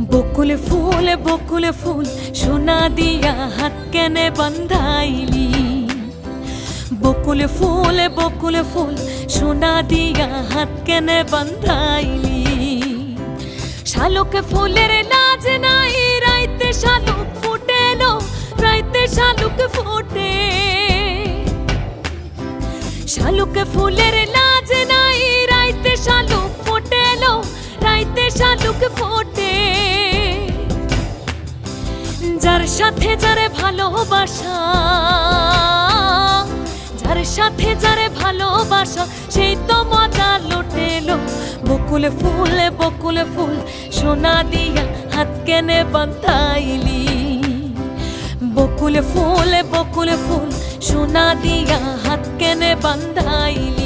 বকুল ফুল সোনা দিয়া হাত কেনে বন্ধাইলি। বকুল ফুল সোনা দিয়া হাত কেনে বন্ধাইলি। শালুক ফুলের লাজ নাই, রাইতে শালুক ফুটেলো, রাইতে শালুক ফুটে। শালুক ফুলের লাজ নাই, রাইতে শালুক ফুটেলো, রাইতে শালুক ফোটে। যার সাথে যারে ভালোবাসা, যার সাথে যারে ভালোবাসা, সেই তো মজা লুটেলো। বকুল ফুল সোনা দিয়া হাত কেনে বন্ধাইলি। বকুল ফুল সোনা দিয়া হাত কেনে বন্ধাইলি।